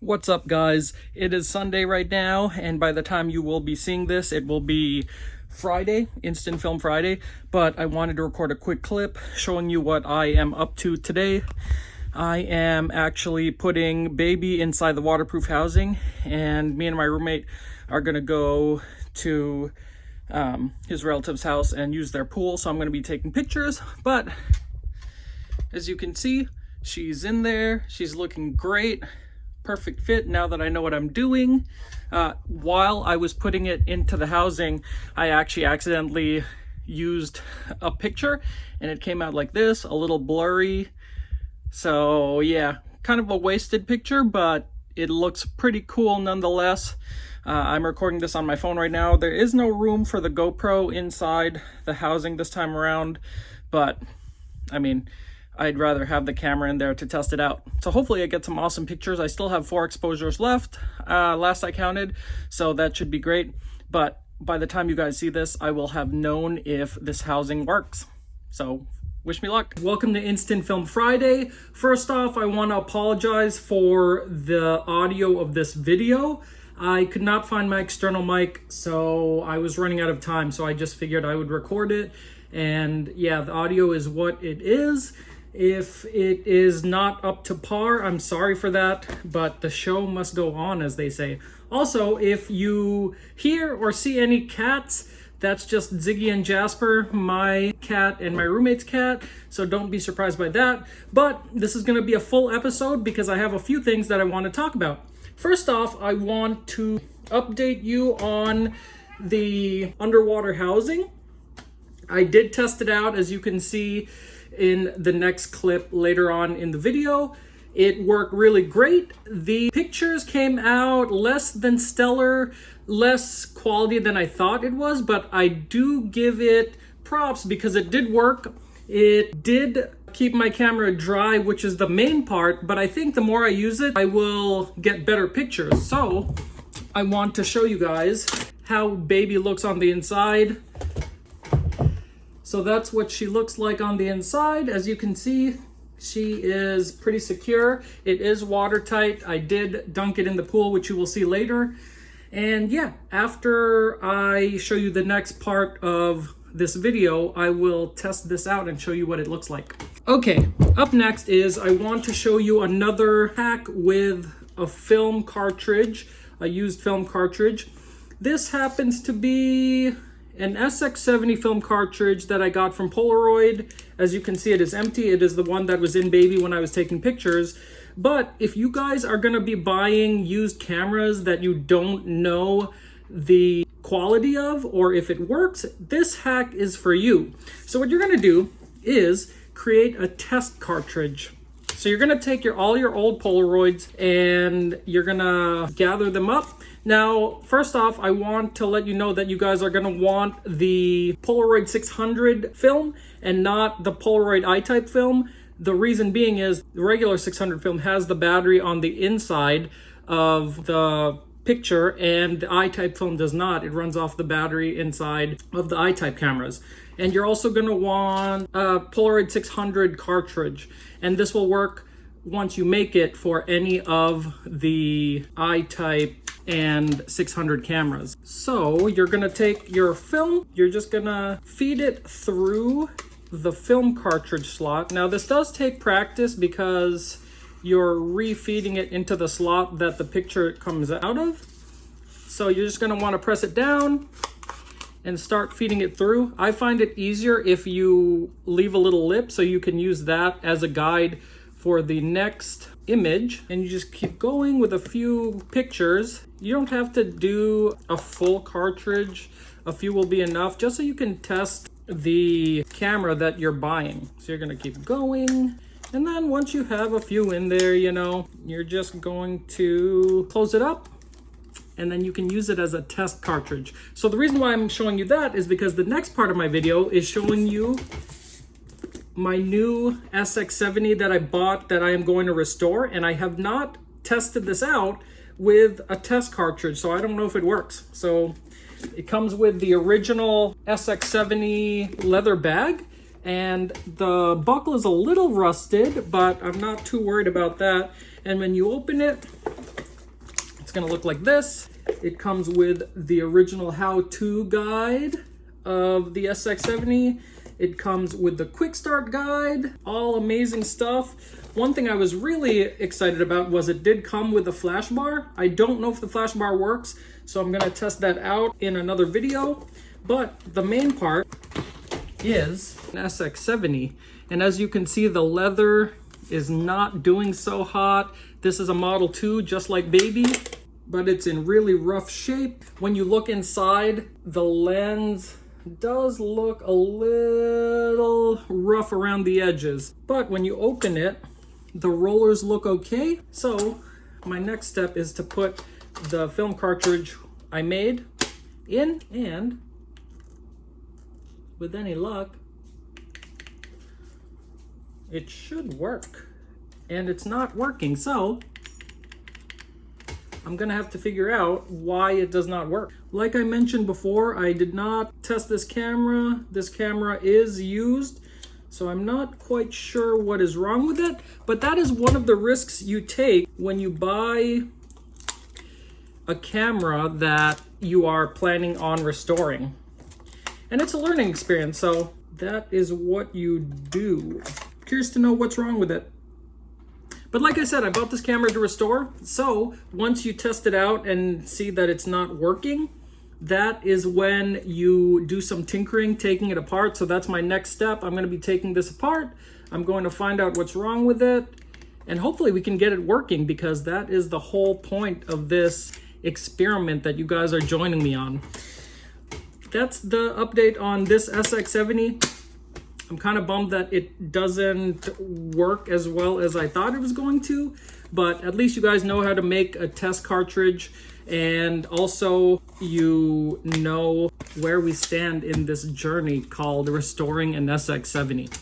What's up, guys? It is Sunday right now, and by the time you will be seeing this, it will be Friday, Instant Film Friday, but I wanted to record a quick clip showing you what I am up to today. I am actually putting baby inside the waterproof housing, and me and my roommate are gonna go to his relative's house and use their pool, so I'm gonna be taking pictures. But as you can see, she's in there, she's looking great. Perfect fit now that I know what I'm doing. While I was putting it into the housing, I actually accidentally used a picture and it came out like this, a little blurry. So yeah, kind of a wasted picture, but it looks pretty cool nonetheless. I'm recording this on my phone right now. There is no room for the GoPro inside the housing this time around, but I mean, I'd rather have the camera in there to test it out. So hopefully I get some awesome pictures. I still have 4 exposures left, last I counted, so that should be great. But by the time you guys see this, I will have known if this housing works. So wish me luck. Welcome to Instant Film Friday. First off, I want to apologize for the audio of this video. I could not find my external mic, so I was running out of time, so I just figured I would record it. And yeah, the audio is what it is. If it is not up to par, I'm sorry for that, but the show must go on, as they say. Also, if you hear or see any cats, that's just Ziggy and Jasper, my cat and my roommate's cat, so don't be surprised by that. But this is going to be a full episode because I have a few things that I want to talk about. First off, I want to update you on the underwater housing. I did test it out, as you can see in the next clip later on in the video. It worked really great. The pictures came out less than stellar, less quality than I thought it was, but I do give it props because it did work. It did keep my camera dry, which is the main part, but I think the more I use it, I will get better pictures. So I want to show you guys how baby looks on the inside. So that's what she looks like on the inside. As you can see, she is pretty secure. It is watertight. I did dunk it in the pool, which you will see later. And yeah, after I show you the next part of this video, I will test this out and show you what it looks like. Okay, up next is I want to show you another hack with a film cartridge, a used film cartridge. This happens to be an SX70 film cartridge that I got from Polaroid. As you can see, it is empty. It is the one that was in baby when I was taking pictures. But if you guys are gonna be buying used cameras that you don't know the quality of or if it works, this hack is for you. So what you're gonna do is create a test cartridge. So you're gonna take all your old Polaroids and you're gonna gather them up. Now, first off, I want to let you know that you guys are gonna want the Polaroid 600 film and not the Polaroid I-type film. The reason being is the regular 600 film has the battery on the inside of the picture and the I-type film does not. It runs off the battery inside of the I-type cameras. And you're also gonna want a Polaroid 600 cartridge, and this will work once you make it for any of the I-type and 600 cameras. So you're gonna take your film, you're just gonna feed it through the film cartridge slot. Now this does take practice because you're refeeding it into the slot that the picture comes out of. So you're just gonna wanna press it down and start feeding it through. I find it easier if you leave a little lip so you can use that as a guide for the next image, and you just keep going with a few pictures. You don't have to do a full cartridge. A few will be enough just so you can test the camera that you're buying. So you're gonna keep going, and then once you have a few in there, you know, you're just going to close it up and then you can use it as a test cartridge. So the reason why I'm showing you that is because the next part of my video is showing you my new SX70 that I bought that I am going to restore, and I have not tested this out with a test cartridge, so I don't know if it works. So it comes with the original SX70 leather bag, and the buckle is a little rusted, but I'm not too worried about that. And when you open it, gonna look like this. It comes with the original how-to guide of the SX70. It comes with the quick start guide, all amazing stuff. One thing I was really excited about was it did come with a flash bar. I don't know if the flash bar works, so I'm gonna test that out in another video. But the main part is an SX70. And as you can see, the leather is not doing so hot. This is a Model 2, just like Baby, but it's in really rough shape. When you look inside, the lens does look a little rough around the edges. But when you open it, the rollers look okay. So my next step is to put the film cartridge I made in, and with any luck, it should work. And it's not working, so I'm gonna have to figure out why it does not work. Like I mentioned before, I did not test this camera. This camera is used, so I'm not quite sure what is wrong with it, but that is one of the risks you take when you buy a camera that you are planning on restoring. And it's a learning experience, so that is what you do. Curious to know what's wrong with it. But like I said, I bought this camera to restore, so once you test it out and see that it's not working, that is when you do some tinkering, taking it apart. So that's my next step. I'm going to be taking this apart. I'm going to find out what's wrong with it, and hopefully we can get it working, because that is the whole point of this experiment that you guys are joining me on. That's the update on this SX70. I'm kind of bummed that it doesn't work as well as I thought it was going to, but at least you guys know how to make a test cartridge, and also you know where we stand in this journey called restoring an SX70.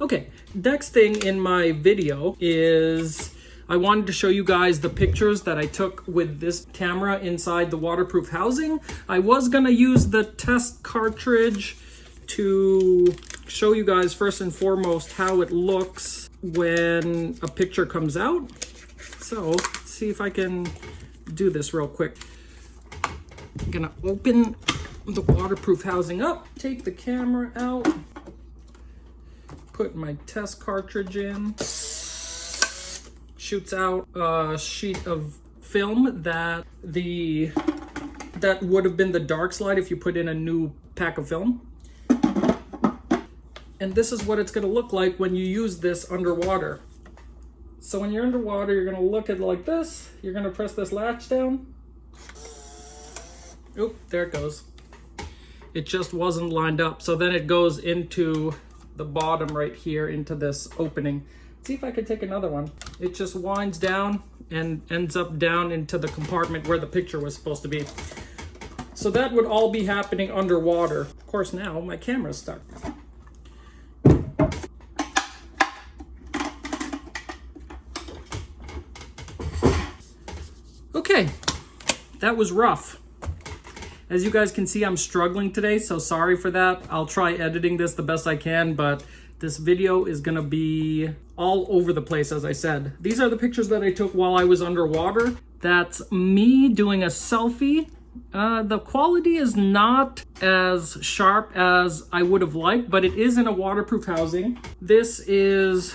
Okay, next thing in my video is I wanted to show you guys the pictures that I took with this camera inside the waterproof housing. I was gonna use the test cartridge to show you guys first and foremost how it looks when a picture comes out. So let's see if I can do this real quick. I'm gonna open the waterproof housing up, take the camera out, put my test cartridge in, shoots out a sheet of film that would have been the dark slide if you put in a new pack of film. And this is what it's going to look like when you use this underwater. So when you're underwater, you're going to look at it like this. You're going to press this latch down. Oop, there it goes. It just wasn't lined up. So then it goes into the bottom right here, into this opening. Let's see if I can take another one. It just winds down and ends up down into the compartment where the picture was supposed to be. So that would all be happening underwater. Of course, now my camera's stuck. Okay, that was rough. As you guys can see, I'm struggling today, so sorry for that. I'll try editing this the best I can, but this video is gonna be all over the place, as I said. These are the pictures that I took while I was underwater. That's me doing a selfie. The quality is not as sharp as I would have liked, but it is in a waterproof housing. This is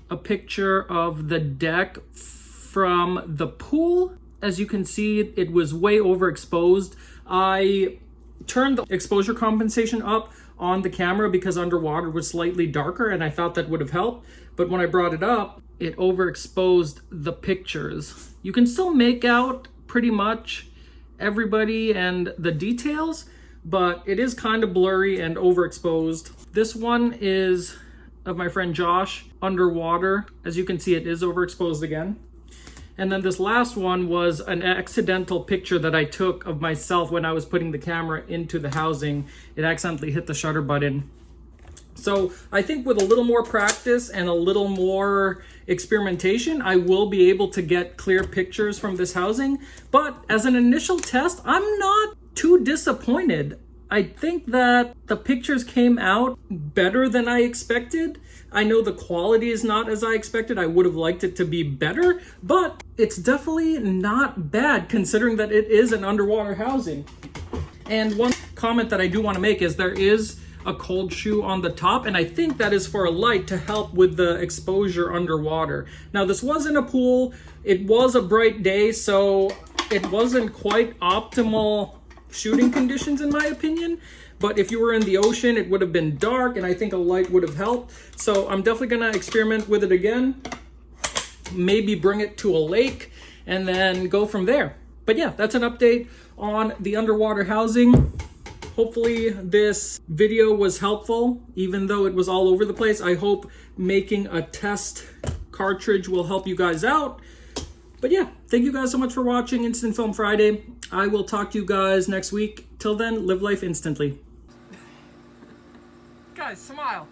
a picture of the deck from the pool. As you can see, it was way overexposed. I turned the exposure compensation up on the camera because underwater was slightly darker, and I thought that would have helped. But when I brought it up, it overexposed the pictures. You can still make out pretty much everybody and the details, but it is kind of blurry and overexposed. This one is of my friend Josh underwater. As you can see, it is overexposed again. And then this last one was an accidental picture that I took of myself when I was putting the camera into the housing. It accidentally hit the shutter button. So I think with a little more practice and a little more experimentation, I will be able to get clear pictures from this housing. But as an initial test, I'm not too disappointed. I think that the pictures came out better than I expected. I know the quality is not as I expected. I would have liked it to be better, but it's definitely not bad considering that it is an underwater housing. And one comment that I do want to make is there is a cold shoe on the top, and I think that is for a light to help with the exposure underwater. Now, this wasn't a pool. It was a bright day, so it wasn't quite optimal shooting conditions in my opinion, but if you were in the ocean it would have been dark and I think a light would have helped. So I'm definitely gonna experiment with it again, maybe bring it to a lake and then go from there. But yeah, that's an update on the underwater housing. Hopefully this video was helpful, even though it was all over the place. I hope making a test cartridge will help you guys out. But yeah, thank you guys so much for watching Instant Film Friday. I will talk to you guys next week. Till then, live life instantly. Guys, smile.